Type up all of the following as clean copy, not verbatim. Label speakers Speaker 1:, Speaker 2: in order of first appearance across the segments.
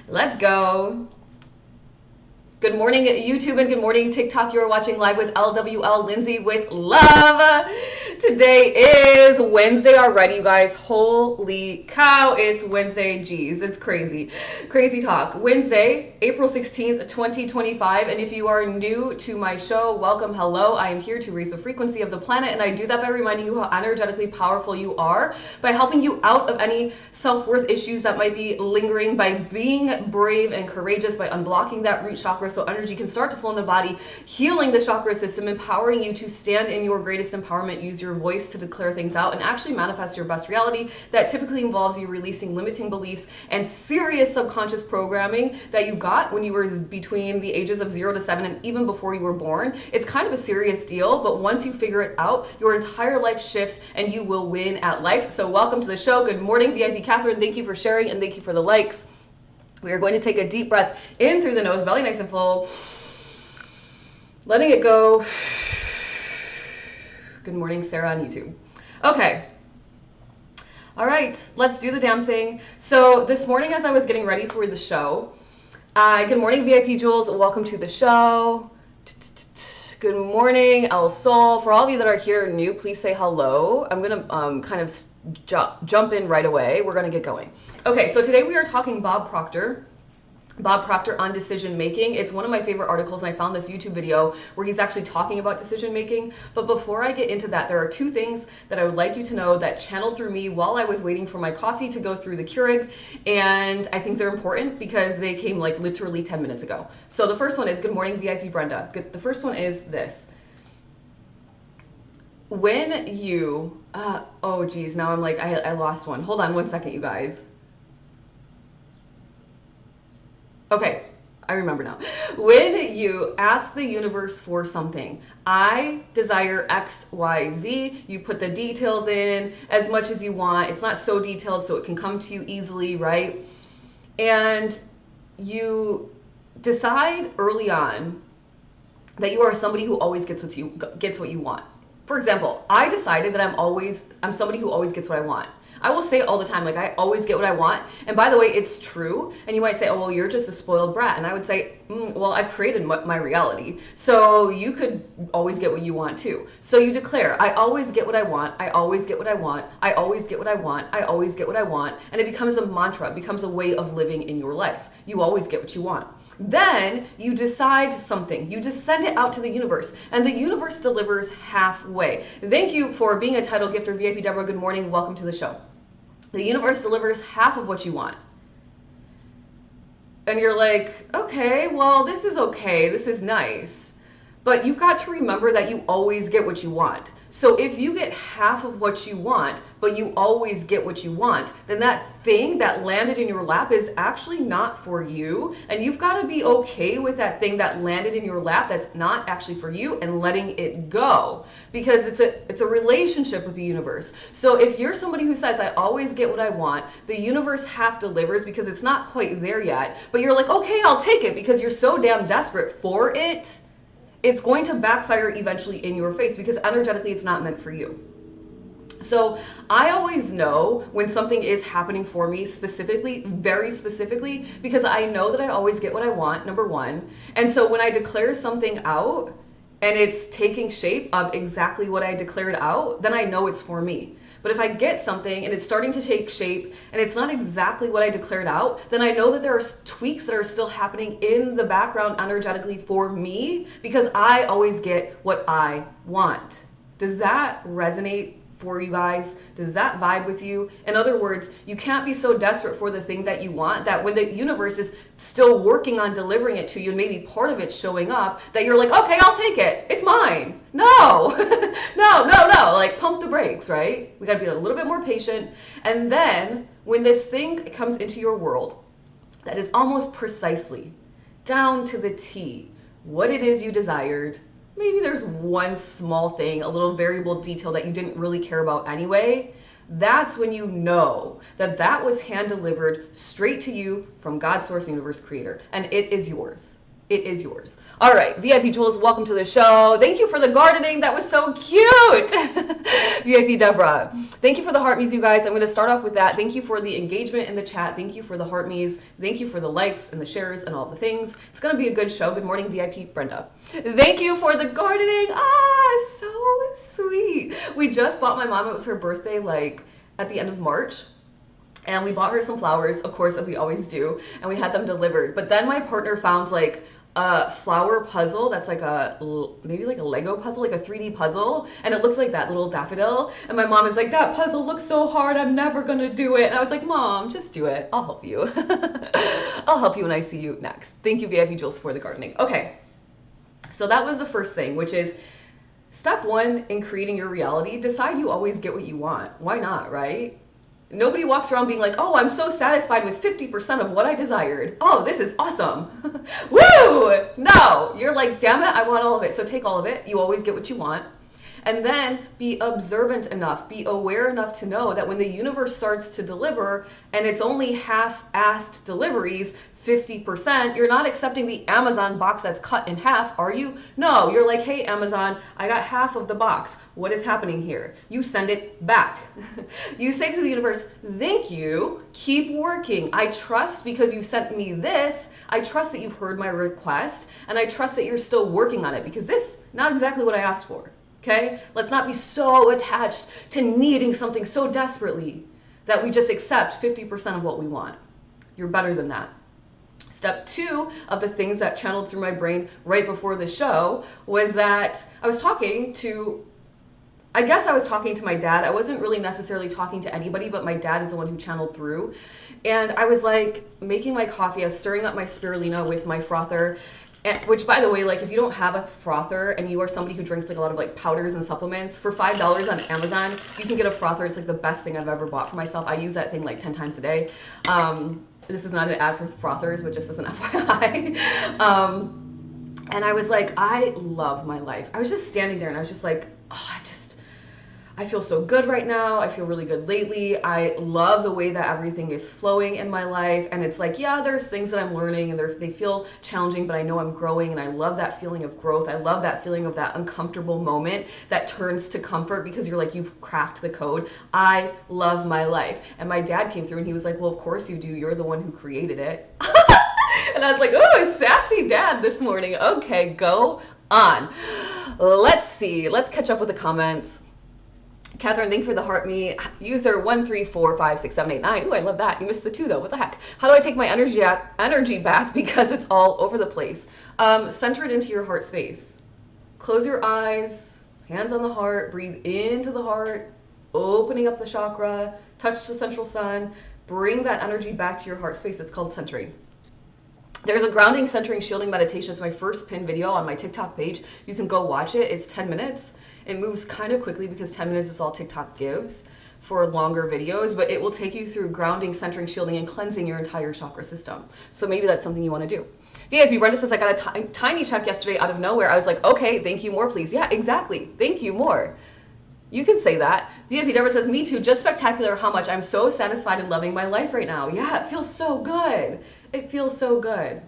Speaker 1: Let's go. Good morning, YouTube, and good morning, TikTok. You are watching live with LWL Lindsay with love. Today is Wednesday already, you guys. Holy cow, it's Wednesday. Geez, it's crazy. Crazy talk. Wednesday, April 16th, 2025. And if you are new to my show, welcome, hello. I am here to raise the frequency of the planet, and I do that by reminding you how energetically powerful you are, by helping you out of any self-worth issues that might be lingering, by being brave and courageous, by unblocking that root chakra so energy can start to flow in the body, healing the chakra system, empowering you to stand in your greatest empowerment, use your voice to declare things out, and actually manifest your best reality. That typically involves you releasing limiting beliefs and serious subconscious programming that you got when you were between the ages of 0 to 7 and even before you were born. It's kind of a serious deal, but once you figure it out, your entire life shifts and you will win at life. So welcome to the show. Good morning, VIP Catherine. Thank you for sharing and thank you for the likes. We are going to take a deep breath in through the nose, belly nice and full. Letting it go. Good morning, Sarah on YouTube. Okay. All right, let's do the damn thing. So this morning as I was getting ready for the show, good morning, VIP Jules. Welcome to the show. Good morning, El Sol. For all of you that are here new, please say hello. I'm going to kind of jump in right away. We're going to get going. Okay, so today we are talking Bob Proctor on decision making. It's one of my favorite articles, and I found this YouTube video where he's actually talking about decision making. But before I get into that, there are two things that I would like you to know that channeled through me while I was waiting for my coffee to go through the Keurig, and I think they're important because they came like literally 10 minutes ago. So the first one is, good morning, VIP Brenda. The first one is this. When you, oh geez, now I'm like, I lost one. Hold on one second, you guys. Okay, I remember now. When you ask the universe for something, I desire X, Y, Z, you put the details in as much as you want. It's not so detailed so it can come to you easily, right? And you decide early on that you are somebody who always gets what you want. For example, I decided that I'm somebody who always gets what I want. I will say it all the time, like I always get what I want. And by the way, it's true. And you might say, oh, well, you're just a spoiled brat. And I would say, well, I've created my reality. So you could always get what you want too. So you declare, I always get what I want. I always get what I want. I always get what I want. I always get what I want. And it becomes a mantra, it becomes a way of living in your life. You always get what you want. Then you decide something. You just send it out to the universe, and the universe delivers halfway. Thank you for being a title gifter, VIP Deborah. Good morning. Welcome to the show. The universe delivers half of what you want. And you're like, okay, well, this is okay. This is nice. But you've got to remember that you always get what you want. So if you get half of what you want, but you always get what you want, then that thing that landed in your lap is actually not for you. And you've got to be okay with that thing that landed in your lap that's not actually for you and letting it go. Because it's a relationship with the universe. So if you're somebody who says, I always get what I want, the universe half delivers because it's not quite there yet, but you're like, okay, I'll take it because you're so damn desperate for it, it's going to backfire eventually in your face because energetically it's not meant for you. So I always know when something is happening for me specifically, very specifically, because I know that I always get what I want, number one. And so when I declare something out and it's taking shape of exactly what I declared out, then I know it's for me. But if I get something and it's starting to take shape and it's not exactly what I declared out, then I know that there are tweaks that are still happening in the background energetically for me because I always get what I want. Does that resonate for you guys? Does that vibe with you? In other words, you can't be so desperate for the thing that you want that when the universe is still working on delivering it to you and maybe part of it's showing up that you're like, okay, I'll take it. It's mine. No, no. Like pump the brakes, right? We got to be a little bit more patient. And then when this thing comes into your world that is almost precisely down to the T, what it is you desired, maybe there's one small thing, a little variable detail that you didn't really care about anyway, that's when you know that that was hand delivered straight to you from God, Source, Universe, Creator, and it is yours. It is yours. All right, VIP Jules, welcome to the show. Thank you for the gardening. That was so cute. VIP Deborah, thank you for the heart me's, you guys. I'm going to start off with that. Thank you for the engagement in the chat. Thank you for the heart me's. Thank you for the likes and the shares and all the things. It's going to be a good show. Good morning, VIP Brenda. Thank you for the gardening. So sweet. We just bought my mom, it was her birthday, like at the end of March. And we bought her some flowers, of course, as we always do. And we had them delivered. But then my partner found like a flower puzzle that's like maybe like a Lego puzzle, like a 3D puzzle, and it looks like that little daffodil. And my mom is like, that puzzle looks so hard, I'm never gonna do it. And I was like, Mom, just do it. I'll help you. I'll help you when I see you next. Thank you, VIP Jules, for the gardening. Okay, so that was the first thing, which is step one in creating your reality. Decide you always get what you want. Why not, right? Nobody walks around being like, oh, I'm so satisfied with 50% of what I desired. Oh, this is awesome. Woo! No, you're like, damn it, I want all of it. So take all of it. You always get what you want. And then be observant enough, be aware enough to know that when the universe starts to deliver and it's only half-assed deliveries, 50%, you're not accepting the Amazon box that's cut in half, are you? No, you're like, hey, Amazon, I got half of the box. What is happening here? You send it back. You say to the universe, thank you, keep working. I trust because you've sent me this. I trust that you've heard my request, and I trust that you're still working on it because this, not exactly what I asked for. Okay? Let's not be so attached to needing something so desperately that we just accept 50% of what we want. You're better than that. Step two of the things that channeled through my brain right before the show was that I was talking to my dad. I wasn't really necessarily talking to anybody, but my dad is the one who channeled through. And I was like making my coffee, I was stirring up my spirulina with my frother. Which, by the way, like if you don't have a frother and you are somebody who drinks like a lot of like powders and supplements, for $5 on Amazon, you can get a frother. It's like the best thing I've ever bought for myself. I use that thing like 10 times a day. This is not an ad for frothers, but just as an FYI. And I was like, I love my life. I was just standing there and I was just like, oh, I feel so good right now. I feel really good lately. I love the way that everything is flowing in my life. And it's like, yeah, there's things that I'm learning and they feel challenging, but I know I'm growing. And I love that feeling of growth. I love that feeling of that uncomfortable moment that turns to comfort because you're like, you've cracked the code. I love my life. And my dad came through and he was like, well, of course you do. You're the one who created it. And I was like, oh, a sassy dad this morning. Okay, go on. Let's see. Let's catch up with the comments. Catherine, thank you for the heart me. User 1345678. Ooh, I love that. You missed the 2 though. What the heck? How do I take my energy back because it's all over the place? Center it into your heart space. Close your eyes, hands on the heart, breathe into the heart, opening up the chakra, touch the central sun, bring that energy back to your heart space. It's called centering. There's a grounding, centering, shielding meditation. It's my first pinned video on my TikTok page. You can go watch it. It's 10 minutes. It moves kind of quickly because 10 minutes is all TikTok gives for longer videos, but it will take you through grounding, centering, shielding, and cleansing your entire chakra system. So maybe that's something you want to do. VIP Brenda says, I got a tiny check yesterday out of nowhere. I was like, okay, thank you more, please. Yeah, exactly. Thank you more. You can say that. VIP Deborah says, me too. Just spectacular how much I'm so satisfied and loving my life right now. Yeah, it feels so good. It feels so good.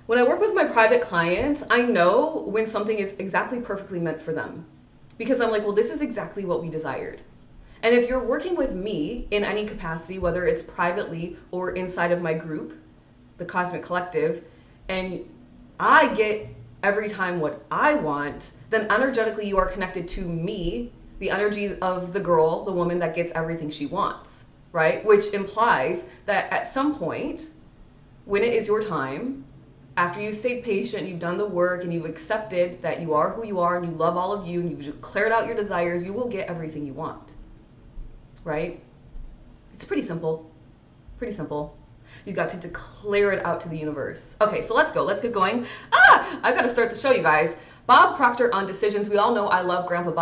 Speaker 1: When I work with my private clients, I know when something is exactly perfectly meant for them because I'm like, well, this is exactly what we desired. And if you're working with me in any capacity, whether it's privately or inside of my group, the Cosmic Collective, and I get every time what I want, then energetically you are connected to me, the energy of the girl, the woman that gets everything she wants, right? Which implies that at some point, when it is your time, after you've stayed patient, you've done the work, and you've accepted that you are who you are, and you love all of you, and you've cleared out your desires, you will get everything you want, right? It's pretty simple, pretty simple. You got to declare it out to the universe. Okay, so let's go, let's get going. I've got to start the show, you guys. Bob Proctor on decisions. We all know I love Grandpa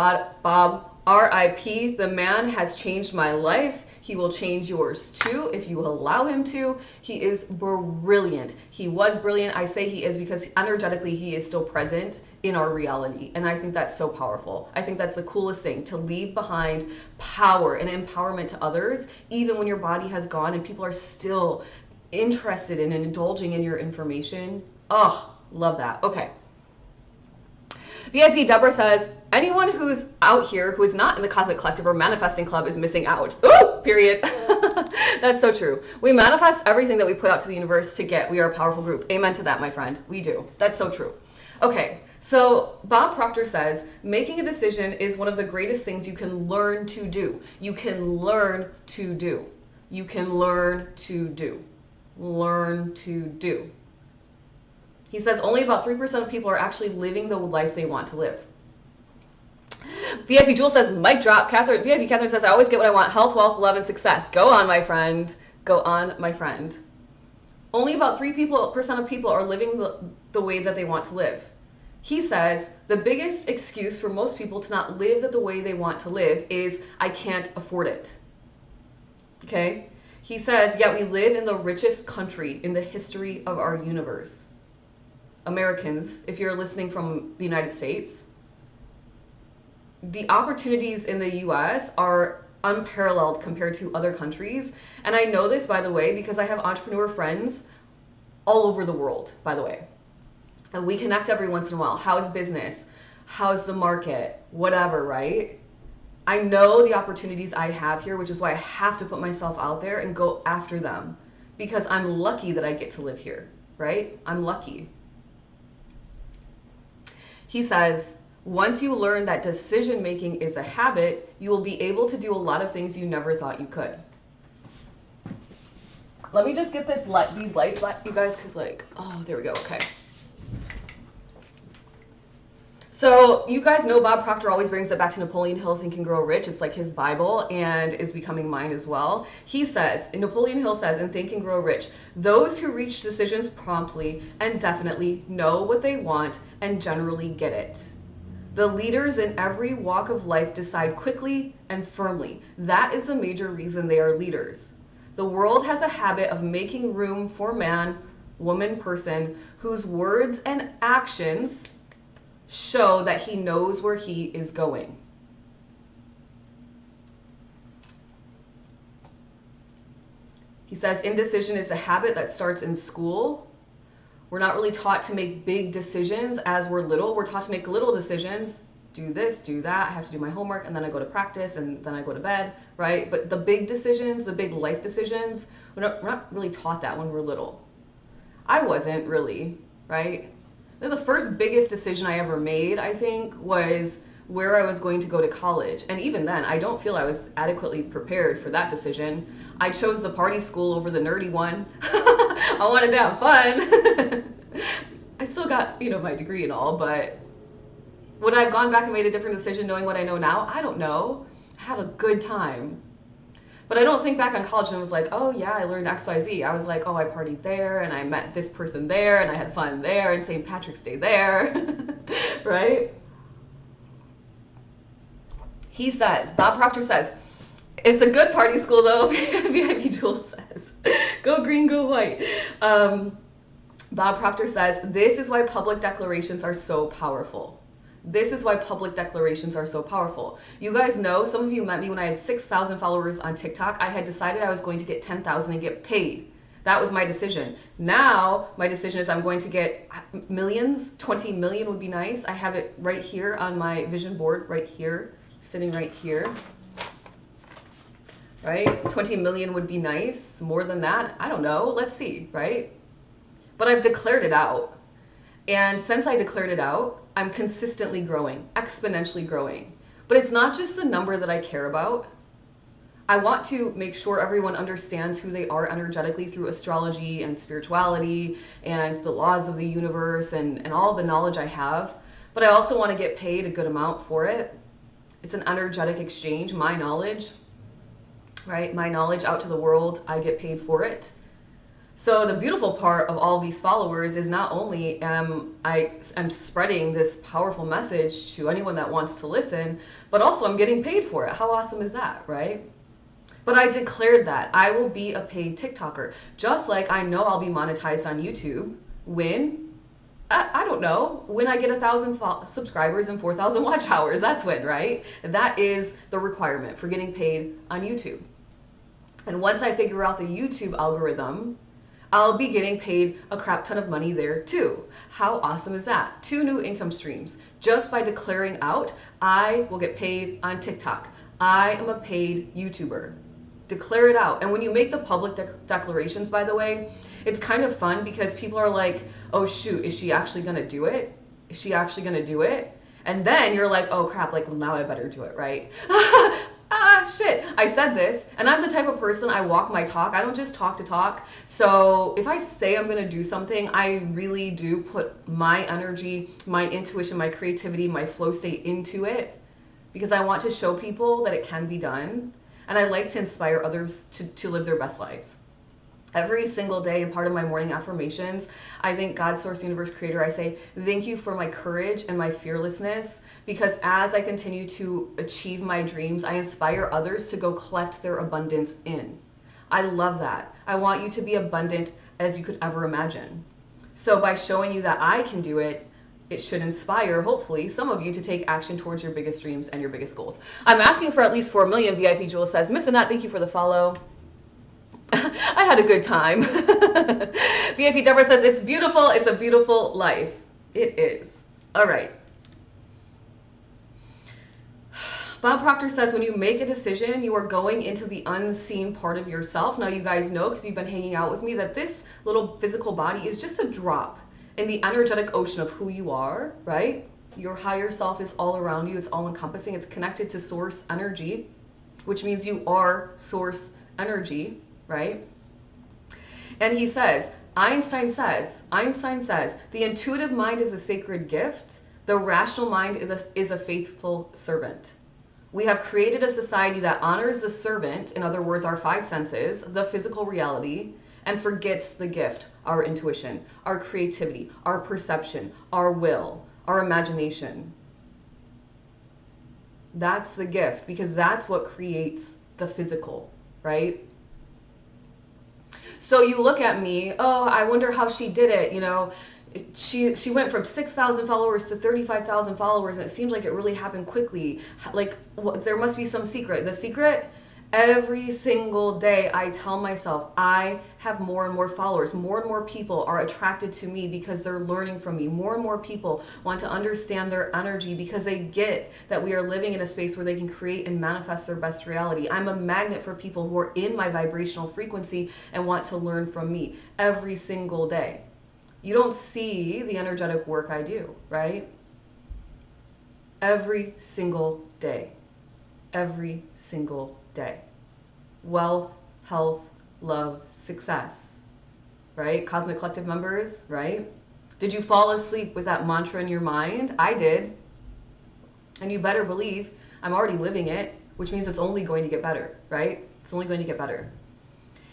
Speaker 1: Bob. R.I.P. The man has changed my life. He will change yours too if you allow him to. He is brilliant. He was brilliant. I say he is because energetically he is still present in our reality. And I think that's so powerful. I think that's the coolest thing, to leave behind power and empowerment to others, even when your body has gone and people are still interested in and indulging in your information. Oh, love that. Okay. VIP Deborah says, anyone who's out here who is not in the Cosmic Collective or Manifesting Club is missing out. Ooh, period. That's so true. We manifest everything that we put out to the universe to get. We are a powerful group. Amen to that, my friend. We do. That's so true. Okay, so Bob Proctor says, making a decision is one of the greatest things you can learn to do. You can learn to do. You can learn to do. Learn to do. He says only about 3% of people are actually living the life they want to live. VIP Jewel says, mic drop. VIP Catherine says, I always get what I want. Health, wealth, love, and success. Go on, my friend. Go on, my friend. Only about 3% of people are living the way that they want to live. He says, the biggest excuse for most people to not live the way they want to live is, I can't afford it. Okay? He says, yet we live in the richest country in the history of our universe. Americans, if you're listening from the United States, the opportunities in the US are unparalleled compared to other countries. And I know this, by the way, because I have entrepreneur friends all over the world, by the way. And we connect every once in a while. How's business? How's the market? Whatever, right? I know the opportunities I have here, which is why I have to put myself out there and go after them. Because I'm lucky that I get to live here, right? I'm lucky. He says, once you learn that decision making is a habit, you will be able to do a lot of things you never thought you could. Let me just get these lights back, you guys, because oh, there we go, okay. So you guys know Bob Proctor always brings it back to Napoleon Hill, Think and Grow Rich. It's like his Bible and is becoming mine as well. He says, Napoleon Hill says in Think and Grow Rich, those who reach decisions promptly and definitely know what they want and generally get it. The leaders in every walk of life decide quickly and firmly. That is the major reason they are leaders. The world has a habit of making room for man, woman, person, whose words and actions show that he knows where he is going. He says indecision is a habit that starts in school. We're not really taught to make big decisions as we're little. We're taught to make little decisions. Do this, do that. I have to do my homework, and then I go to practice, and then I go to bed, right? But the big decisions, the big life decisions, we're not really taught that when we're little. I wasn't really, right? The first biggest decision I ever made, I think, was where I was going to go to college. And even then, I don't feel I was adequately prepared for that decision. I chose the party school over the nerdy one. I wanted to have fun. I still got, my degree and all, but would I have gone back and made a different decision knowing what I know now? I don't know. I had a good time. But I don't think back on college and was like, oh yeah, I learned XYZ. I was like, oh, I partied there and I met this person there and I had fun there and St. Patrick's Day there, right? He says, Bob Proctor says, it's a good party school though, VIP Jewel says. Go green, go white. Bob Proctor says, this is why public declarations are so powerful. This is why public declarations are so powerful. You guys know, some of you met me when I had 6,000 followers on TikTok. I had decided I was going to get 10,000 and get paid. That was my decision. Now, my decision is I'm going to get millions. 20 million would be nice. I have it right here on my vision board, right here, sitting right here. Right? 20 million would be nice. More than that, I don't know. Let's see, right? But I've declared it out. And since I declared it out, I'm consistently growing, exponentially growing. But it's not just the number that I care about. I want to make sure everyone understands who they are energetically through astrology and spirituality and the laws of the universe and all the knowledge I have. But I also want to get paid a good amount for it. It's an energetic exchange, my knowledge, right? My knowledge out to the world, I get paid for it. So the beautiful part of all these followers is not only am I spreading this powerful message to anyone that wants to listen, but also I'm getting paid for it. How awesome is that, right? But I declared that I will be a paid TikToker, just like I know I'll be monetized on YouTube when, I don't know, when I get 1,000 subscribers and 4,000 watch hours. That's when, right? That is the requirement for getting paid on YouTube. And once I figure out the YouTube algorithm, I'll be getting paid a crap ton of money there too. How awesome is that? 2 new income streams. Just by declaring out, I will get paid on TikTok. I am a paid YouTuber. Declare it out. And when you make the public declarations, by the way, it's kind of fun because people are like, oh shoot, is she actually gonna do it? Is she actually gonna do it? And then you're like, oh crap, like, well, now I better do it, right? Shit, I said this, and I'm the type of person, I walk my talk. I don't just talk to talk. So if I say I'm gonna do something, I really do put my energy, my intuition, my creativity, my flow state into it, because I want to show people that it can be done. And I like to inspire others to live their best lives. Every single day, and part of my morning affirmations, I thank God, Source, Universe, Creator. I say, thank you for my courage and my fearlessness, because as I continue to achieve my dreams, I inspire others to go collect their abundance in. I love that. I want you to be abundant as you could ever imagine. So by showing you that I can do it, it should inspire, hopefully, some of you to take action towards your biggest dreams and your biggest goals. I'm asking for at least 4 million, VIP Jewel says. Miss Annette, thank you for the follow. I had a good time. VIP Deborah says, it's beautiful. It's a beautiful life. It is. All right. Bob Proctor says, when you make a decision, you are going into the unseen part of yourself. Now, you guys know, because you've been hanging out with me, that this little physical body is just a drop in the energetic ocean of who you are, right? Your higher self is all around you. It's all encompassing. It's connected to source energy, which means you are source energy, right? And he says, Einstein says, the intuitive mind is a sacred gift. The rational mind is a faithful servant. We have created a society that honors the servant, in other words, our 5 senses, the physical reality, and forgets the gift, our intuition, our creativity, our perception, our will, our imagination. That's the gift, because that's what creates the physical, right? So you look at me, oh, I wonder how she did it, you know, she went from 6,000 followers to 35,000 followers, and it seems like it really happened quickly. Like, there must be some secret. The secret, every single day I tell myself I have more and more followers. More and more people are attracted to me because they're learning from me. More and more people want to understand their energy because they get that we are living in a space where they can create and manifest their best reality. I'm a magnet for people who are in my vibrational frequency and want to learn from me every single day. You don't see the energetic work I do, right? Every single day. Every single day. Wealth, health, love, success, right? Cosmic Collective members, right? Did you fall asleep with that mantra in your mind? I did. And you better believe I'm already living it, which means it's only going to get better, right? It's only going to get better.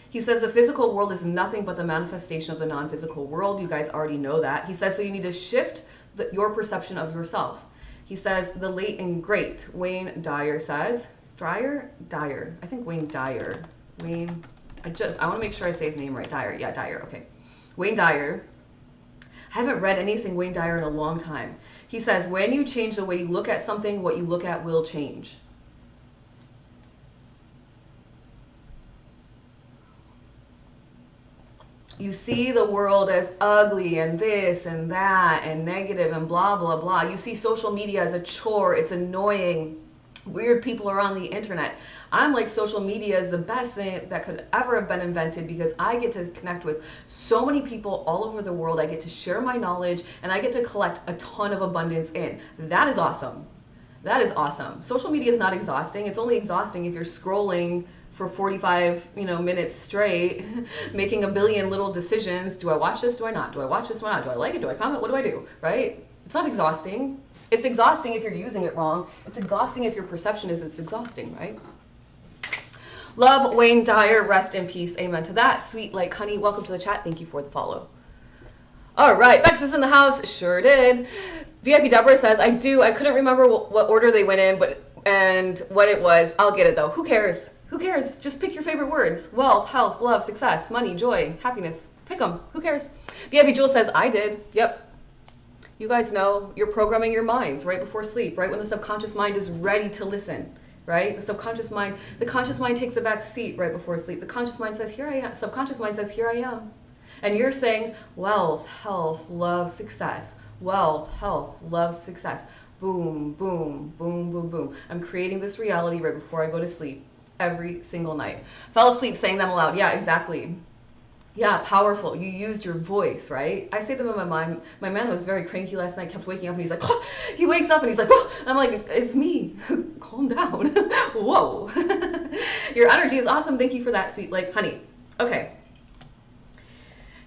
Speaker 1: He says the physical world is nothing but the manifestation of the non-physical world. You guys already know that. He says, so you need to shift your perception of yourself. He says, the late and great Wayne Dyer says, Dyer? I think Wayne Dyer. I want to make sure I say his name right. Dyer. Yeah, Dyer. Okay. Wayne Dyer. I haven't read anything Wayne Dyer in a long time. He says, when you change the way you look at something, what you look at will change. You see the world as ugly and this and that and negative and blah, blah, blah. You see social media as a chore. It's annoying. Weird people are on the internet. I'm like, social media is the best thing that could ever have been invented because I get to connect with so many people all over the world. I get to share my knowledge and I get to collect a ton of abundance in. That is awesome. That is awesome. Social media is not exhausting. It's only exhausting if you're scrolling for 45 minutes straight, making a billion little decisions. Do I watch this? Do I not? Do I watch this? Do I not? Do I like it? Do I comment? What do I do? Right? It's not exhausting. It's exhausting if you're using it wrong. It's exhausting if your perception is it's exhausting, right? Love, Wayne Dyer, rest in peace. Amen to that. Sweet like honey, welcome to the chat. Thank you for the follow. All right, Bex is in the house. Sure did. VIP Deborah says, I couldn't remember what order they went in, and what it was. I'll get it though. Who cares? Who cares? Just pick your favorite words. Wealth, health, love, success, money, joy, happiness. Pick them. Who cares? VIP Jewel says, I did. Yep. You guys know you're programming your minds right before sleep, right when the subconscious mind is ready to listen, right? The conscious mind takes a back seat right before sleep. The conscious mind says, here I am. Subconscious mind says, here I am. And you're saying wealth, health, love, success. Wealth, health, love, success. Boom, boom, boom, boom, boom. I'm creating this reality right before I go to sleep every single night. Fell asleep saying them aloud. Yeah, exactly. Yeah, powerful. You used your voice, right? I say them in my mind. My man was very cranky last night, kept waking up, and he's like, oh! He wakes up and he's like, oh! I'm like, it's me. Calm down. Whoa. Your energy is awesome. Thank you for that, sweet like honey. Okay.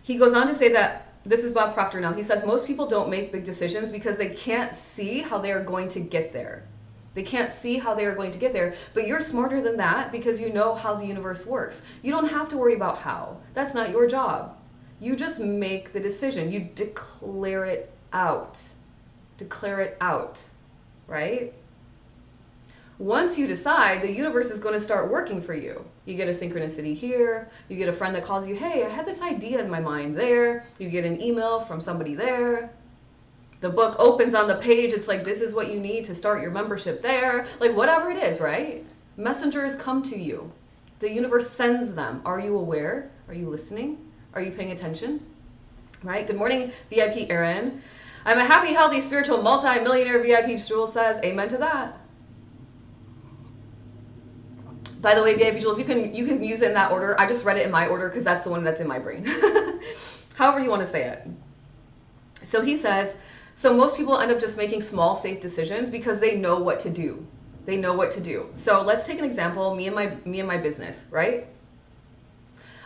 Speaker 1: He goes on to say that, this is Bob Proctor now. He says, most people don't make big decisions because they can't see how they are going to get there. They can't see how they are going to get there, but you're smarter than that because you know how the universe works. You don't have to worry about how. That's not your job. You just make the decision. You declare it out. Declare it out, right? Once you decide, the universe is going to start working for you. You get a synchronicity here. You get a friend that calls you, hey, I had this idea in my mind there. You get an email from somebody there. The book opens on the page. It's like, this is what you need to start your membership there. Like, whatever it is, right? Messengers come to you. The universe sends them. Are you aware? Are you listening? Are you paying attention? Right? Good morning, VIP Aaron. I'm a happy, healthy, spiritual, multi-millionaire VIP. Jules says, amen to that. By the way, VIP Jules, you can use it in that order. I just read it in my order because that's the one that's in my brain. However you want to say it. So he says, so most people end up just making small, safe decisions because they know what to do. They know what to do. So let's take an example, me and my business, right?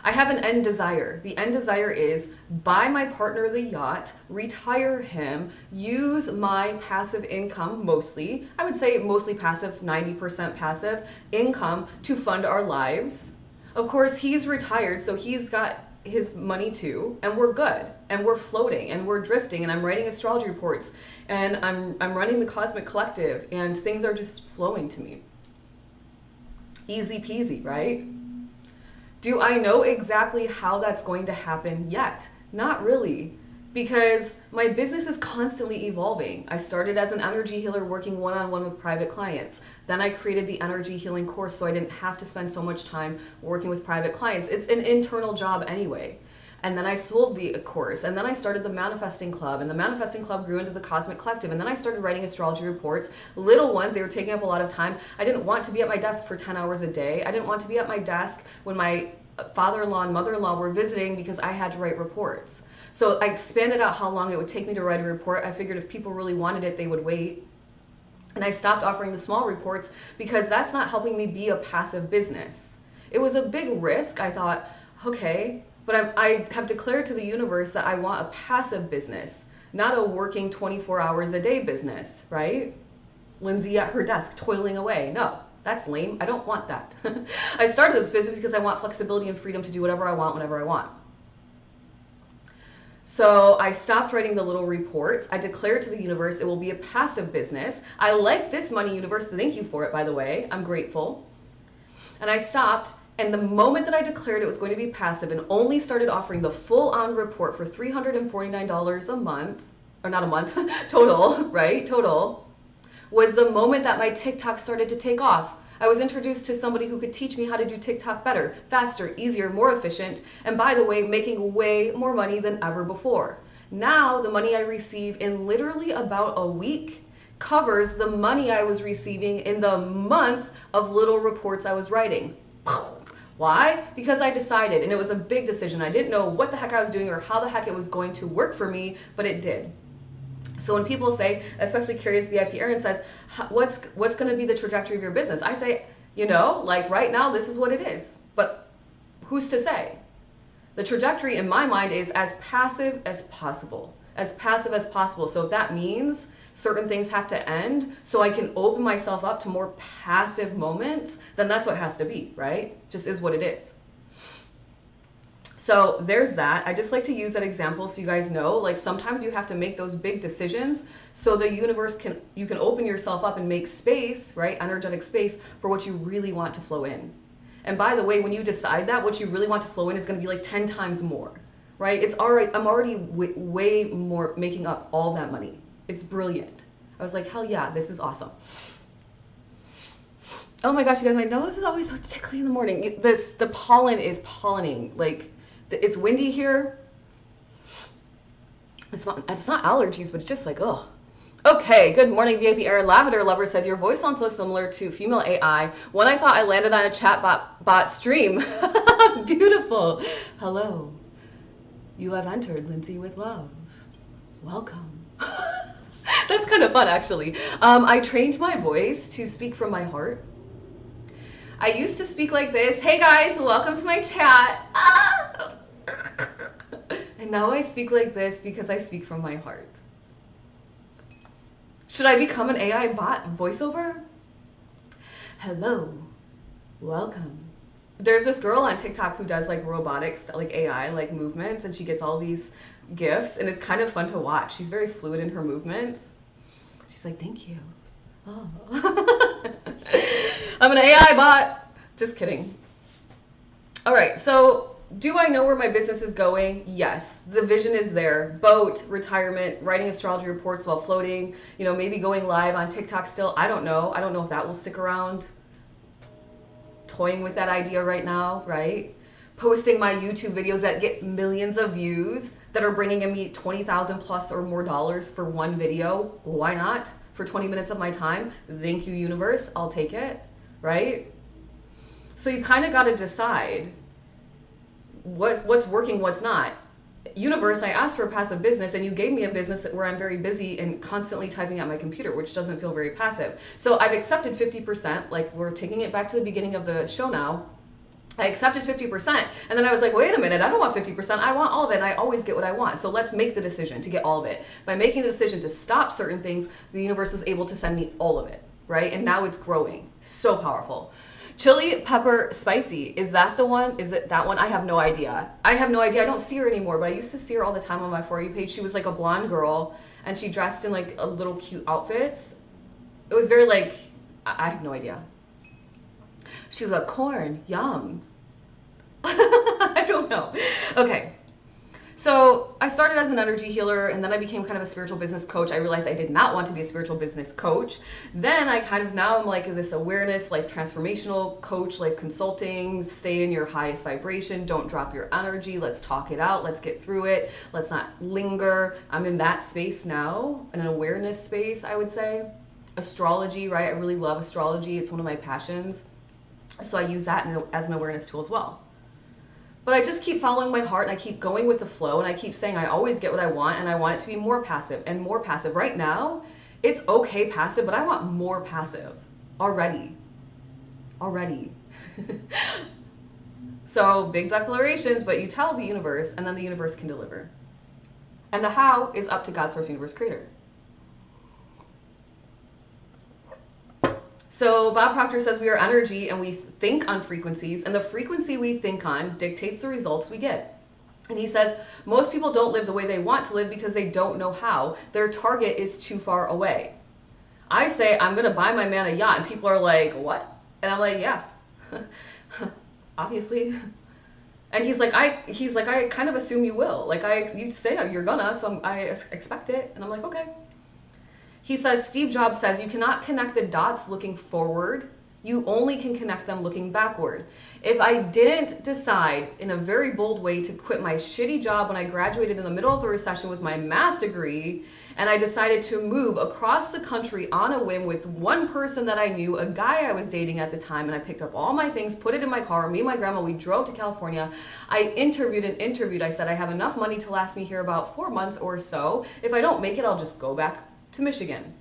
Speaker 1: I have an end desire. The end desire is buy my partner the yacht, retire him, use my passive income mostly, I would say mostly passive, 90% passive income to fund our lives. Of course, he's retired, so he's got his money too, and we're good, and we're floating, and we're drifting, and I'm writing astrology reports, and I'm running the Cosmic Collective, and things are just flowing to me. Easy peasy, right? Do I know exactly how that's going to happen yet? Not really, because my business is constantly evolving. I started as an energy healer working one-on-one with private clients. Then I created the energy healing course so I didn't have to spend so much time working with private clients. It's an internal job anyway. And then I sold the course, and then I started the Manifesting Club, and the Manifesting Club grew into the Cosmic Collective, and then I started writing astrology reports, little ones. They were taking up a lot of time. I didn't want to be at my desk for 10 hours a day. I didn't want to be at my desk when my father-in-law and mother-in-law were visiting because I had to write reports. So I expanded out how long it would take me to write a report. I figured if people really wanted it, they would wait. And I stopped offering the small reports because that's not helping me be a passive business. It was a big risk. I thought, okay, but I have declared to the universe that I want a passive business, not a working 24 hours a day business, right? Lindsay at her desk toiling away. No, that's lame. I don't want that. I started this business because I want flexibility and freedom to do whatever I want, whenever I want. So I stopped writing the little reports. I declared to the universe it will be a passive business. I like this money, universe. Thank you for it, by the way. I'm grateful. And I stopped. And the moment that I declared it was going to be passive and only started offering the full-on report for $349 a month, or not a month, total, right? Total, was the moment that my TikTok started to take off. I was introduced to somebody who could teach me how to do TikTok better, faster, easier, more efficient, and by the way, making way more money than ever before. Now, the money I receive in literally about a week covers the money I was receiving in the month of little reports I was writing. Why? Because I decided, and it was a big decision. I didn't know what the heck I was doing or how the heck it was going to work for me, but it did. So when people say, especially Curious VIP Erin says, what's going to be the trajectory of your business? I say, you know, like right now, this is what it is. But who's to say? The trajectory in my mind is as passive as possible. As passive as possible. So if that means certain things have to end so I can open myself up to more passive moments, then that's what has to be, right? Just is what it is. So there's that. I just like to use that example so you guys know, like sometimes you have to make those big decisions so the universe you can open yourself up and make space, right? Energetic space for what you really want to flow in. And by the way, when you decide that, what you really want to flow in is going to be like 10 times more, right? It's all right. I'm already way more making up all that money. It's brilliant. I was like, hell yeah, this is awesome. Oh my gosh, you guys, my nose is always so tickly in the morning. The pollen is pollinating. Like, it's windy here. It's not allergies, but it's just like, ugh. Okay, good morning, VIP Air. Lavender Lover says, your voice sounds so similar to female AI. When I thought I landed on a chatbot stream. Beautiful. Hello. You have entered Lindsay with love. Welcome. That's kind of fun, actually. I trained my voice to speak from my heart. I used to speak like this. Hey guys, welcome to my chat. Ah! And now I speak like this because I speak from my heart. Should I become an AI bot voiceover? Hello, welcome. There's this girl on TikTok who does like robotics, like AI, like movements, and she gets all these gifts, and it's kind of fun to watch. She's very fluid in her movements. She's like, thank you. Oh. I'm an AI bot. Just kidding. All right, so do I know where my business is going? Yes. The vision is there. Boat, retirement, writing astrology reports while floating, maybe going live on TikTok still. I don't know. I don't know if that will stick around. Toying with that idea right now, right? Posting my YouTube videos that get millions of views that are bringing in me 20,000 plus or more dollars for one video. Why not? For 20 minutes of my time. Thank you, universe. I'll take it, right? So you kind of got to decide what's working, what's not. Universe, I asked for a passive business and you gave me a business where I'm very busy and constantly typing at my computer, which doesn't feel very passive. So I've accepted 50%, like we're taking it back to the beginning of the show now. I accepted 50%, and then I was like, wait a minute, I don't want 50%, I want all of it, and I always get what I want. So let's make the decision to get all of it. By making the decision to stop certain things, the universe was able to send me all of it, right? And now it's growing. So powerful. Chili pepper spicy, is that the one? Is it that one? I have no idea. I have no idea. I don't see her anymore, but I used to see her all the time on my For You page. She was like a blonde girl, and she dressed in like a little cute outfits. It was very like, I have no idea. She's like, corn, yum. I don't know. Okay. So I started as an energy healer, and then I became kind of a spiritual business coach. I realized I did not want to be a spiritual business coach. Then I now I'm like this awareness, life transformational coach, life consulting, stay in your highest vibration, don't drop your energy, let's talk it out, let's get through it, let's not linger. I'm in that space now, in an awareness space, I would say. Astrology, right? I really love astrology. It's one of my passions. So I use that as an awareness tool as well. But I just keep following my heart, and I keep going with the flow, and I keep saying I always get what I want, and I want it to be more passive and more passive. Right now, it's okay passive, but I want more passive already. So big declarations, but you tell the universe, and then the universe can deliver. And the how is up to God, Source, Universe, Creator. So Bob Proctor says we are energy and we think on frequencies, and the frequency we think on dictates the results we get. And he says most people don't live the way they want to live because they don't know how. Their target is too far away. I say I'm gonna buy my man a yacht, and people are like, what? And I'm like, yeah, obviously. And he's like, I kind of assume you will. Like you say you're gonna, so I expect it. And I'm like, okay. He says, Steve Jobs says, you cannot connect the dots looking forward. You only can connect them looking backward. If I didn't decide in a very bold way to quit my shitty job when I graduated in the middle of the recession with my math degree, and I decided to move across the country on a whim with one person that I knew, a guy I was dating at the time, and I picked up all my things, put it in my car, me and my grandma, we drove to California. I interviewed. I said, I have enough money to last me here about 4 months or so. If I don't make it, I'll just go back to Michigan.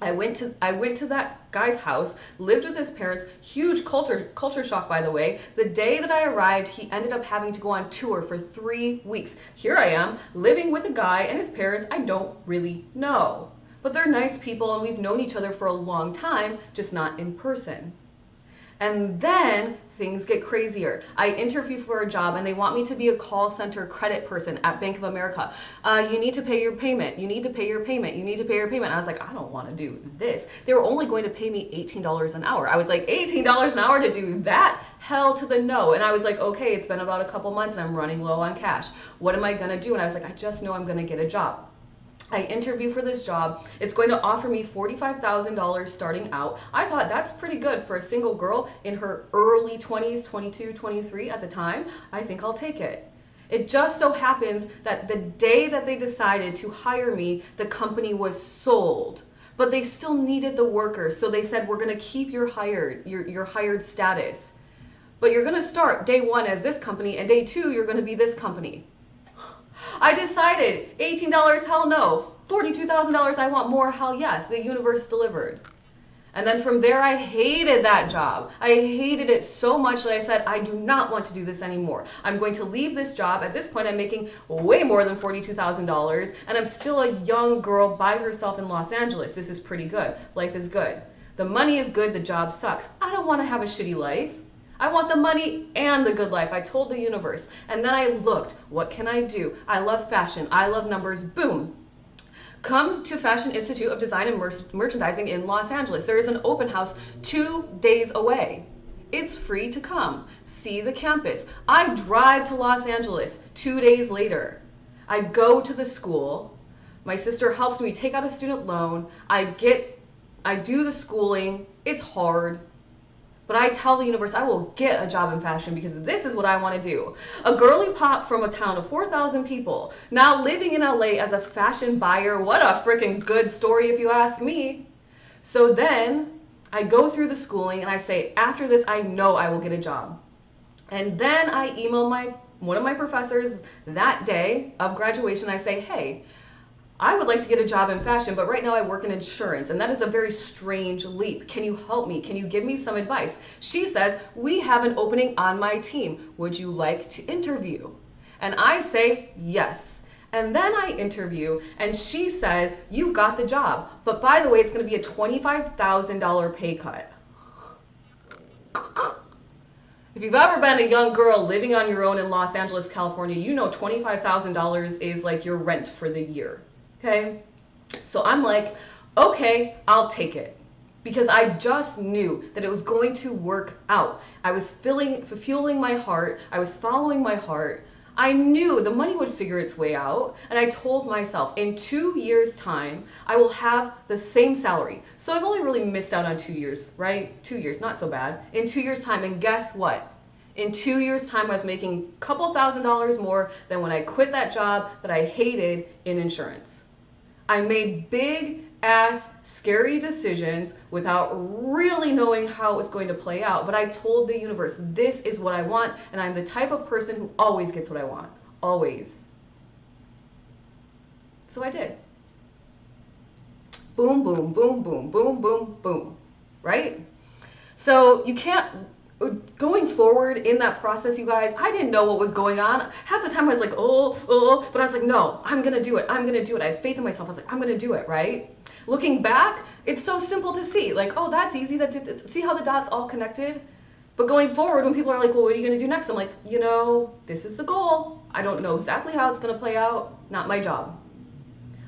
Speaker 1: I went to that guy's house, lived with his parents, huge culture shock, by the way. The day that I arrived, he ended up having to go on tour for 3 weeks. Here I am, living with a guy and his parents I don't really know. But they're nice people and we've known each other for a long time, just not in person. And then things get crazier. I interview for a job and they want me to be a call center credit person at Bank of America. You need to pay your payment. You need to pay your payment. You need to pay your payment. And I was like, I don't want to do this. They were only going to pay me $18 an hour. I was like, $18 an hour to do that? Hell to the no. And I was like, okay, it's been about a couple months and I'm running low on cash. What am I going to do? And I was like, I just know I'm going to get a job. I interview for this job. It's going to offer me $45,000 starting out. I thought that's pretty good for a single girl in her early 20s, 22, 23 at the time. I think I'll take it. It just so happens that the day that they decided to hire me, the company was sold. But they still needed the workers, so they said, we're going to keep your hired status. But you're going to start day one as this company, and day two, you're going to be this company. I decided $18, hell no. $42,000, I want more, hell yes. The universe delivered. And then from there, I hated that job. I hated it so much that I said, I do not want to do this anymore. I'm going to leave this job. At this point, I'm making way more than $42,000, and I'm still a young girl by herself in Los Angeles. This is pretty good. Life is good. The money is good. The job sucks. I don't want to have a shitty life. I want the money and the good life. I told the universe. And then I looked, what can I do? I love fashion. I love numbers. Boom. Come to Fashion Institute of Design and Merchandising in Los Angeles. There is an open house 2 days away. It's free to come. See the campus. I drive to Los Angeles 2 days later. I go to the school. My sister helps me take out a student loan. I do the schooling. It's hard. But I tell the universe I will get a job in fashion because this is what I want to do. A girly pop from a town of 4,000 people, now living in LA as a fashion buyer. What a freaking good story if you ask me. So then I go through the schooling and I say, after this, I know I will get a job. And then I email one of my professors that day of graduation. I say, hey, I would like to get a job in fashion, but right now I work in insurance, and that is a very strange leap. Can you help me? Can you give me some advice? She says, we have an opening on my team. Would you like to interview? And I say, yes. And then I interview, and she says, you've got the job. But by the way, it's going to be a $25,000 pay cut. If you've ever been a young girl living on your own in Los Angeles, California, you know $25,000 is like your rent for the year. Okay, so I'm like, okay, I'll take it. Because I just knew that it was going to work out. I was fueling my heart. I was following my heart. I knew the money would figure its way out. And I told myself, in 2 years' time, I will have the same salary. So I've only really missed out on 2 years, right? 2 years, not so bad. In 2 years' time, and guess what? In 2 years' time, I was making a couple $1,000s more than when I quit that job that I hated in insurance. I made big ass scary decisions without really knowing how it was going to play out, but I told the universe, this is what I want, and I'm the type of person who always gets what I want. Always. So I did. Boom, boom, boom, boom, boom, boom, boom. Right? So you can't, going forward in that process, you guys, I didn't know what was going on. Half the time I was like, oh, but I was like, no, I'm going to do it. I'm going to do it. I have faith in myself. I was like, I'm going to do it, right? Looking back, it's so simple to see. Like, oh, that's easy. See how the dots all connected? But going forward, when people are like, well, what are you going to do next? I'm like, you know, this is the goal. I don't know exactly how it's going to play out. Not my job.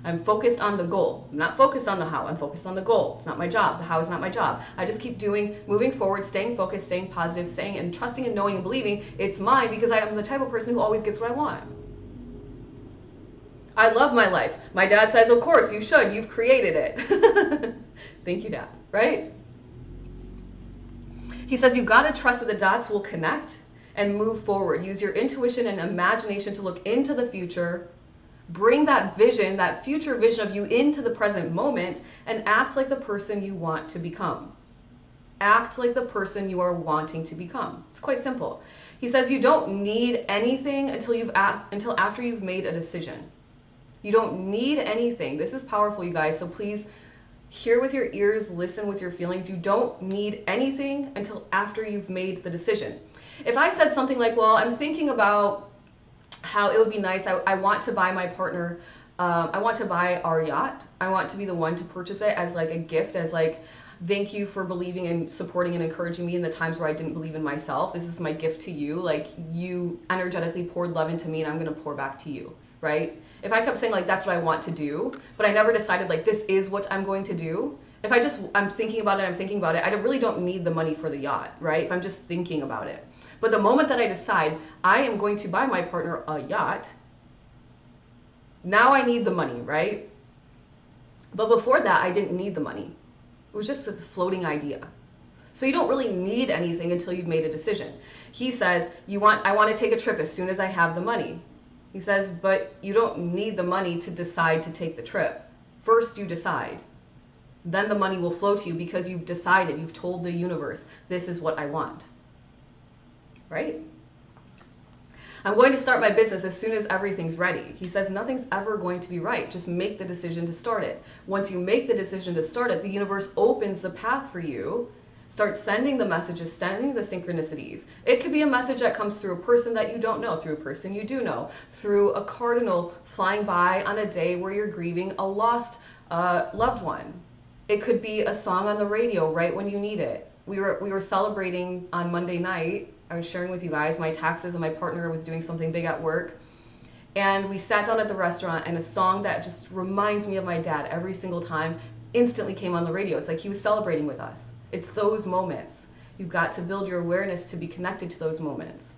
Speaker 1: I'm focused on the goal. I'm not focused on the how. I'm focused on the goal. It's not my job. The how is not my job. I just keep moving forward, staying focused, staying positive, staying and trusting and knowing and believing it's mine because I am the type of person who always gets what I want. I love my life. My dad says, of course, you should. You've created it. Thank you, Dad. Right? He says, you've got to trust that the dots will connect and move forward. Use your intuition and imagination to look into the future. Bring that vision, that future vision of you into the present moment and act like the person you want to become. Act like the person you are wanting to become. It's quite simple. He says you don't need anything until after you've made a decision. You don't need anything. This is powerful, you guys, so please hear with your ears, listen with your feelings. You don't need anything until after you've made the decision. If I said something like, well, I'm thinking about how it would be nice, I want to buy my partner, I want to buy our yacht. I want to be the one to purchase it as like a gift, as like, thank you for believing and supporting and encouraging me in the times where I didn't believe in myself. This is my gift to you. Like, you energetically poured love into me and I'm going to pour back to you, right? If I kept saying like, that's what I want to do, but I never decided like, this is what I'm going to do. If I'm thinking about it, I really don't need the money for the yacht, right? If I'm just thinking about it. But the moment that I decide I am going to buy my partner a yacht, now I need the money, right? But before that, I didn't need the money. It was just a floating idea. So you don't really need anything until you've made a decision. He says, I want to take a trip as soon as I have the money. He says, but you don't need the money to decide to take the trip. First you decide. Then the money will flow to you because you've decided, you've told the universe, this is what I want. Right? I'm going to start my business as soon as everything's ready. He says nothing's ever going to be right. Just make the decision to start it. Once you make the decision to start it, the universe opens the path for you. Start sending the messages, sending the synchronicities. It could be a message that comes through a person that you don't know, through a person you do know, through a cardinal flying by on a day where you're grieving a lost loved one. It could be a song on the radio right when you need it. We were celebrating on Monday night. I was sharing with you guys my taxes, and my partner was doing something big at work. And we sat down at the restaurant, and a song that just reminds me of my dad every single time instantly came on the radio. It's like he was celebrating with us. It's those moments. You've got to build your awareness to be connected to those moments.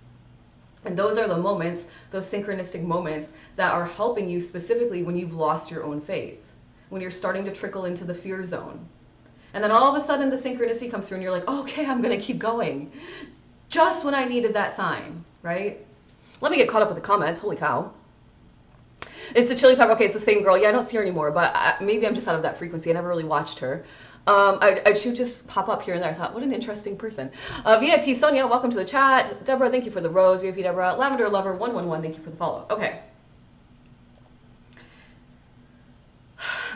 Speaker 1: And those are the moments, those synchronistic moments that are helping you specifically when you've lost your own faith, when you're starting to trickle into the fear zone. And then all of a sudden the synchronicity comes through and you're like, okay, I'm going to keep going. Just when I needed that sign, right? Let me get caught up with the comments. Holy cow. It's the Chili Pepper. Okay, it's the same girl. Yeah, I don't see her anymore, but maybe I'm just out of that frequency. I never really watched her. She would just pop up here and there. I thought, what an interesting person. VIP Sonia, welcome to the chat. Deborah, thank you for the rose. VIP Deborah. Lavender Lover 111, thank you for the follow. Okay.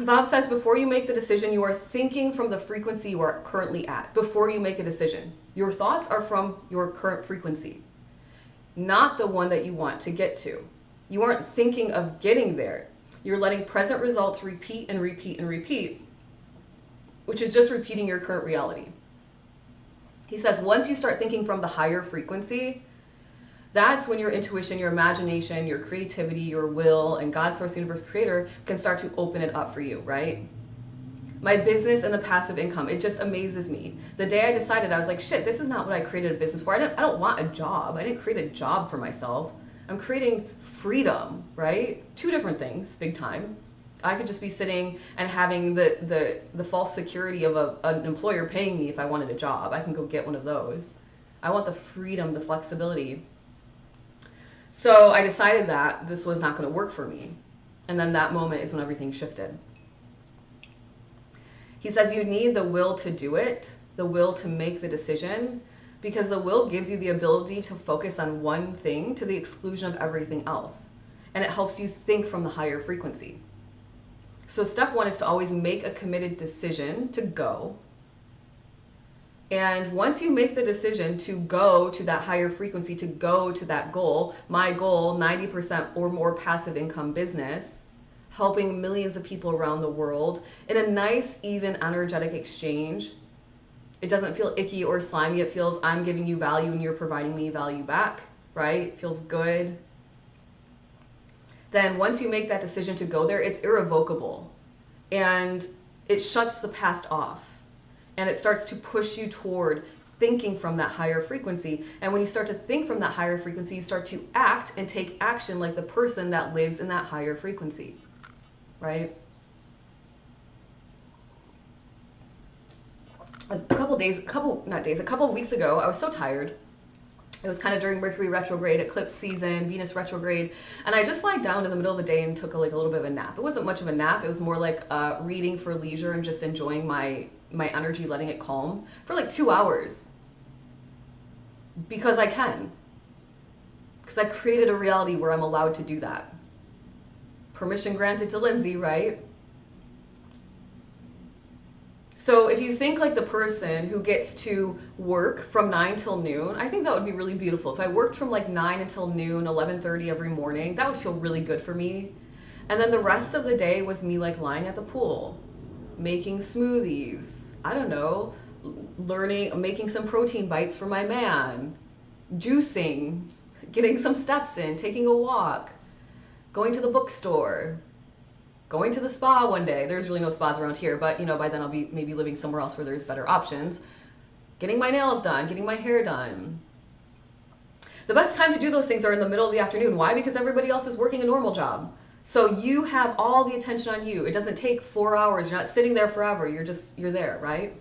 Speaker 1: Bob says, before you make the decision, you are thinking from the frequency you are currently at. Before you make a decision, your thoughts are from your current frequency, not the one that you want to get to. You aren't thinking of getting there. You're letting present results repeat and repeat and repeat, which is just repeating your current reality. He says, once you start thinking from the higher frequency, that's when your intuition, your imagination, your creativity, your will, and God, Source, Universe, Creator can start to open it up for you, right? My business and the passive income, it just amazes me. The day I decided, I was like, shit, this is not what I created a business for. I don't want a job. I didn't create a job for myself. I'm creating freedom, right? Two different things, big time. I could just be sitting and having the false security of an employer paying me if I wanted a job. I can go get one of those. I want the freedom, the flexibility. So I decided that this was not going to work for me. And then that moment is when everything shifted. He says you need the will to do it, the will to make the decision, because the will gives you the ability to focus on one thing to the exclusion of everything else. And it helps you think from the higher frequency. So step one is to always make a committed decision to go. And once you make the decision to go to that higher frequency, to go to that goal, my goal, 90% or more passive income business, helping millions of people around the world in a nice, even, energetic exchange. It doesn't feel icky or slimy. It feels I'm giving you value and you're providing me value back, right? It feels good. Then once you make that decision to go there, it's irrevocable. And it shuts the past off. And it starts to push you toward thinking from that higher frequency. And when you start to think from that higher frequency, you start to act and take action like the person that lives in that higher frequency, right? A couple of weeks ago, I was so tired. It was kind of during Mercury retrograde, eclipse season, Venus retrograde, and I just lied down in the middle of the day and took a little bit of a nap. It wasn't much of a nap. It was more like reading for leisure and just enjoying my energy, letting it calm for like 2 hours. Because I can. Because I created a reality where I'm allowed to do that. Permission granted to Lindsay, right? So if you think like the person who gets to work from 9 till noon, I think that would be really beautiful. If I worked from like 9 until noon, 11:30 every morning, that would feel really good for me. And then the rest of the day was me like lying at the pool, making smoothies, I don't know, making some protein bites for my man, juicing, getting some steps in, taking a walk, going to the bookstore, going to the spa one day. There's really no spas around here, but by then I'll be maybe living somewhere else where there's better options. Getting my nails done, getting my hair done. The best time to do those things are in the middle of the afternoon. Why? Because everybody else is working a normal job. So you have all the attention on you. It doesn't take 4 hours. You're not sitting there forever. You're there, right?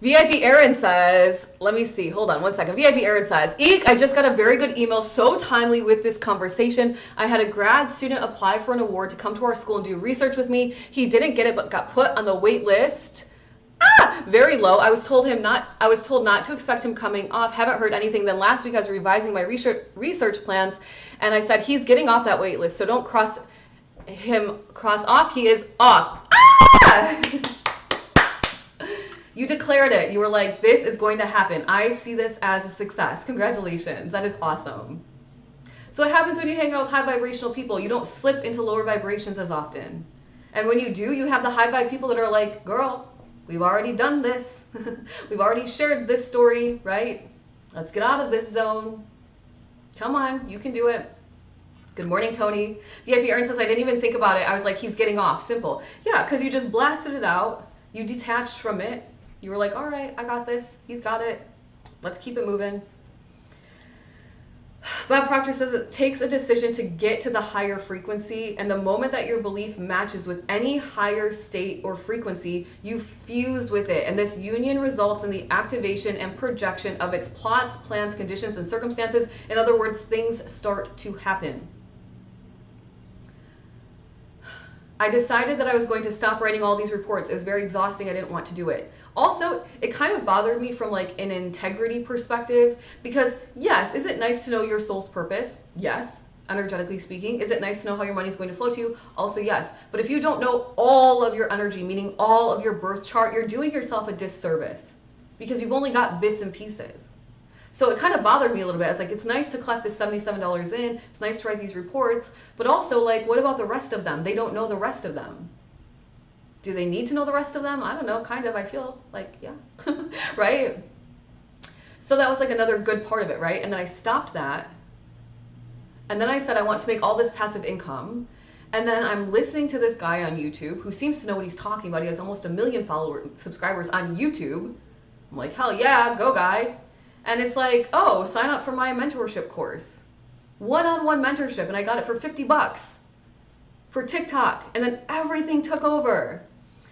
Speaker 1: VIP Aaron says, let me see, hold on one second. VIP Aaron says, Eek, I just got a very good email, so timely with this conversation. I had a grad student apply for an award to come to our school and do research with me. He didn't get it, but got put on the wait list. Very low. I was told not to expect him coming off. Haven't heard anything. Then last week I was revising my research plans, and I said, he's getting off that wait list, so don't cross off. He is off. You declared it. You were like, this is going to happen. I see this as a success. Congratulations. That is awesome. So what happens when you hang out with high vibrational people? You don't slip into lower vibrations as often. And when you do, you have the high vibe people that are like, girl, we've already done this. We've already shared this story, right? Let's get out of this zone. Come on, you can do it. Good morning, Tony. VIP Aaron says, I didn't even think about it. I was like, he's getting off. Simple. Yeah, because you just blasted it out. You detached from it. You were like, all right, I got this. He's got it. Let's keep it moving. Bob Proctor says it takes a decision to get to the higher frequency, and the moment that your belief matches with any higher state or frequency, you fuse with it, and this union results in the activation and projection of its plots, plans, conditions, and circumstances. In other words, things start to happen. I decided that I was going to stop writing all these reports. It was very exhausting. I didn't want to do it. Also, it kind of bothered me from like an integrity perspective, because yes, is it nice to know your soul's purpose? Yes, energetically speaking. Is it nice to know how your money is going to flow to you? Also yes. But if you don't know all of your energy, meaning all of your birth chart, you're doing yourself a disservice because you've only got bits and pieces. So it kind of bothered me a little bit. It's like, it's nice to collect this $77 in. It's nice to write these reports, but also like, what about the rest of them? They don't know the rest of them. Do they need to know the rest of them? I don't know, kind of, I feel like, yeah, right? So that was like another good part of it, right? And then I stopped that. And then I said, I want to make all this passive income. And then I'm listening to this guy on YouTube who seems to know what he's talking about. He has almost 1 million subscribers on YouTube. I'm like, hell yeah, go guy. And it's like, oh, sign up for my mentorship course. One-on-one mentorship, and I got it for $50 for TikTok, and then everything took over.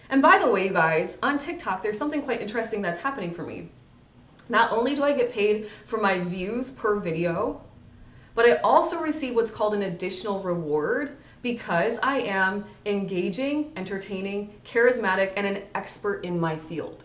Speaker 1: And by the way, you guys, on TikTok, there's something quite interesting that's happening for me. Not only do I get paid for my views per video, but I also receive what's called an additional reward because I am engaging, entertaining, charismatic, and an expert in my field.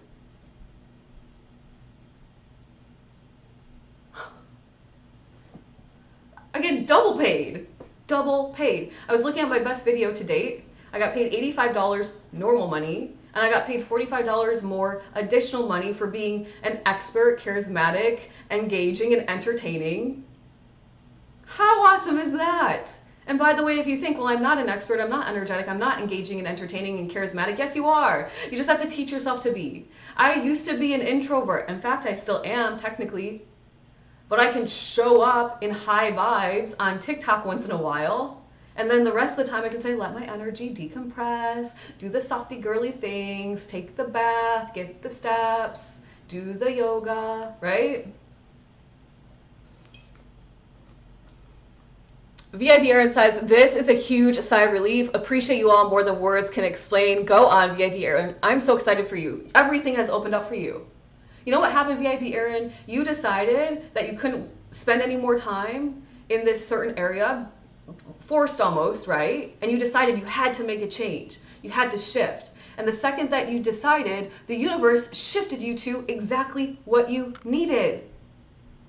Speaker 1: I get double paid. Double paid. I was looking at my best video to date. I got paid $85 normal money, and I got paid $45 more additional money for being an expert, charismatic, engaging, and entertaining. How awesome is that? And by the way, if you think, well, I'm not an expert, I'm not energetic, I'm not engaging and entertaining and charismatic, yes, you are. You just have to teach yourself to be. I used to be an introvert. In fact, I still am, technically. But I can show up in high vibes on TikTok once in a while. And then the rest of the time I can say, let my energy decompress, do the softy girly things, take the bath, get the steps, do the yoga, right? VIP Aaron says, this is a huge sigh of relief. Appreciate you all more than words can explain. Go on, VIP Aaron. I'm so excited for you. Everything has opened up for you. You know what happened, VIP Aaron? You decided that you couldn't spend any more time in this certain area, forced almost, right? And you decided you had to make a change. You had to shift. And the second that you decided, the universe shifted you to exactly what you needed.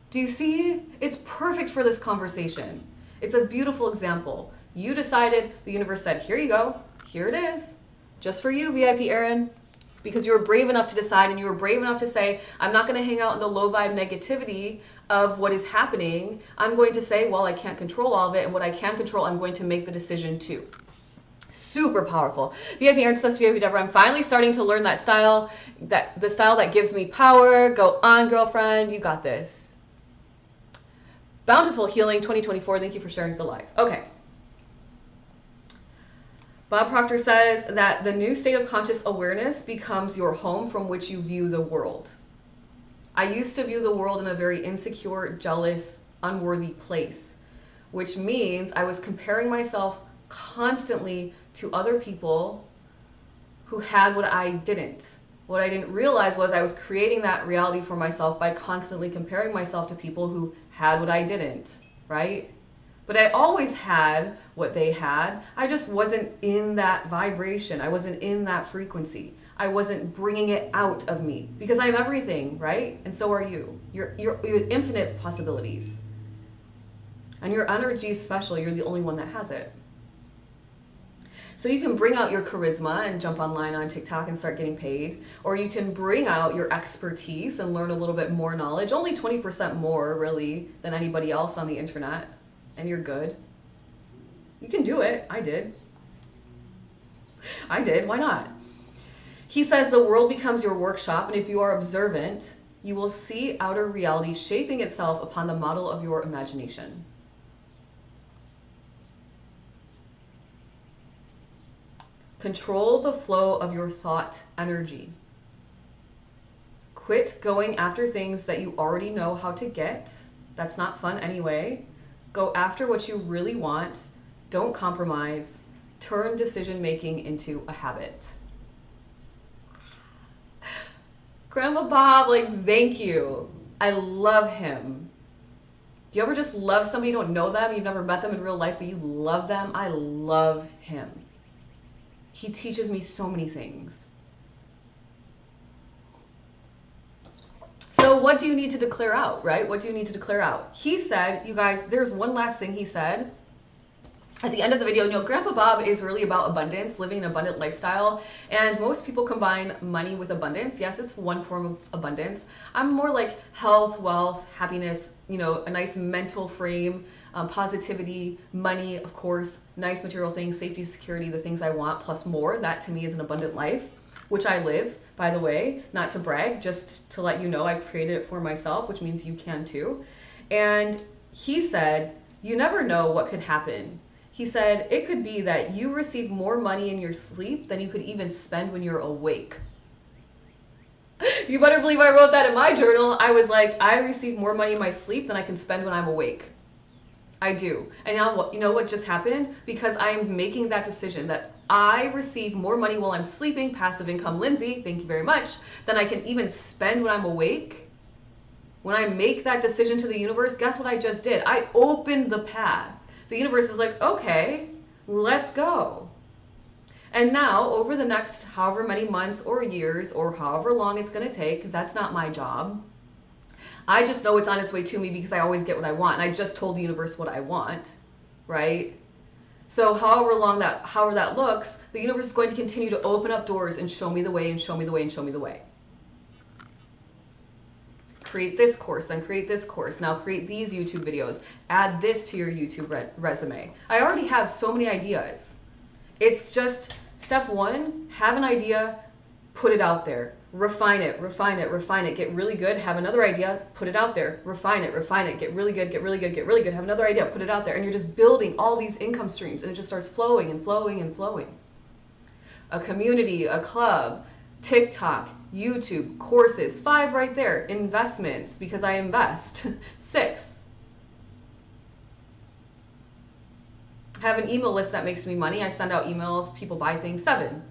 Speaker 1: Do you see? It's perfect for this conversation. It's a beautiful example. You decided, the universe said, here you go. Here it is. Just for you, VIP Aaron. Because you were brave enough to decide, and you were brave enough to say, I'm not going to hang out in the low vibe negativity of what is happening. I'm going to say, well, I can't control all of it, and what I can control, I'm going to make the decision to. Super powerful. VIP Aaron says, VIP Deborah, I'm finally starting to learn that style, the style that gives me power. Go on, girlfriend. You got this. Bountiful Healing 2024. Thank you for sharing the live. Okay. Bob Proctor says that the new state of conscious awareness becomes your home from which you view the world. I used to view the world in a very insecure, jealous, unworthy place, which means I was comparing myself constantly to other people who had what I didn't. What I didn't realize was I was creating that reality for myself by constantly comparing myself to people who had what I didn't, right? But I always had what they had. I just wasn't in that vibration. I wasn't in that frequency. I wasn't bringing it out of me because I have everything, right? And so are you. You're infinite possibilities. And your energy is special. You're the only one that has it. So you can bring out your charisma and jump online on TikTok and start getting paid. Or you can bring out your expertise and learn a little bit more knowledge. Only 20% more, really, than anybody else on the internet. And you're good. You can do it. I did. Why not? He says the world becomes your workshop, and if you are observant, you will see outer reality shaping itself upon the model of your imagination. Control the flow of your thought energy. Quit going after things that you already know how to get. That's not fun anyway. Go after what you really want. Don't compromise. Turn decision making into a habit. Grandma Bob, like, thank you. I love him. Do you ever just love somebody, you don't know them, you've never met them in real life, but you love them? I love him. He teaches me so many things. So what do you need to declare out, right? What do you need to declare out? He said, you guys, there's one last thing he said at the end of the video. You know, Grandpa Bob is really about abundance, living an abundant lifestyle. And most people combine money with abundance. Yes, it's one form of abundance. I'm more like health, wealth, happiness, you know, a nice mental frame, positivity, money, of course, nice material things, safety, security, the things I want, plus more. That to me is an abundant life, which I live, by the way, not to brag, just to let you know I created it for myself, which means you can too. And he said, you never know what could happen. He said, it could be that you receive more money in your sleep than you could even spend when you're awake. You better believe I wrote that in my journal. I was like, I receive more money in my sleep than I can spend when I'm awake. I do. And now, you know what just happened? Because I'm making that decision that I receive more money while I'm sleeping, passive income Lindsay, thank you very much, than I can even spend when I'm awake. When I make that decision to the universe, guess what I just did? I opened the path. The universe is like, okay, let's go. And now, over the next however many months or years or however long it's going to take, because that's not my job, I just know it's on its way to me because I always get what I want. And I just told the universe what I want, right? So however that looks, the universe is going to continue to open up doors and show me the way and show me the way and show me the way. Create this course, then create this course. Now create these YouTube videos. Add this to your YouTube resume. I already have so many ideas. It's just step one, have an idea, put it out there. Refine it, refine it, refine it. Get really good, have another idea, put it out there. Refine it, get really good, get really good, get really good. Have another idea, put it out there. And you're just building all these income streams and it just starts flowing and flowing and flowing. A community, a club, TikTok, YouTube, courses, 5 right there. Investments, because I invest. 6. Have an email list that makes me money. I send out emails, people buy things. 7.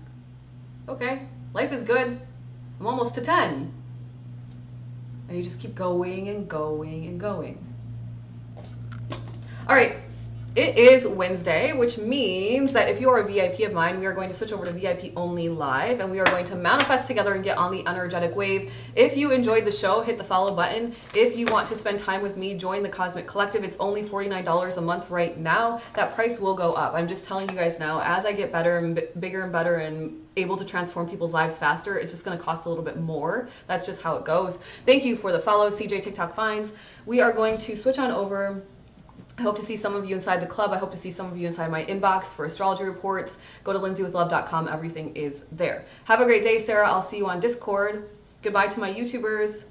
Speaker 1: Okay, life is good. I'm almost to 10. And you just keep going and going and going. All right, it is Wednesday, which means that if you are a VIP of mine, we are going to switch over to VIP only live and we are going to manifest together and get on the energetic wave. If you enjoyed the show, hit the follow button. If you want to spend time with me, join the Cosmic Collective. It's only $49 a month right now. That price will go up. I'm just telling you guys now, as I get better and bigger and better and able to transform people's lives faster, it's just going to cost a little bit more. That's just how it goes. Thank you for the follow, CJ TikTok Finds. We are going to switch on over. I hope to see some of you inside the club. I hope to see some of you inside my inbox for astrology reports. Go to lindsaywithlove.com. Everything is there. Have a great day, Sarah. I'll see you on Discord. Goodbye to my YouTubers.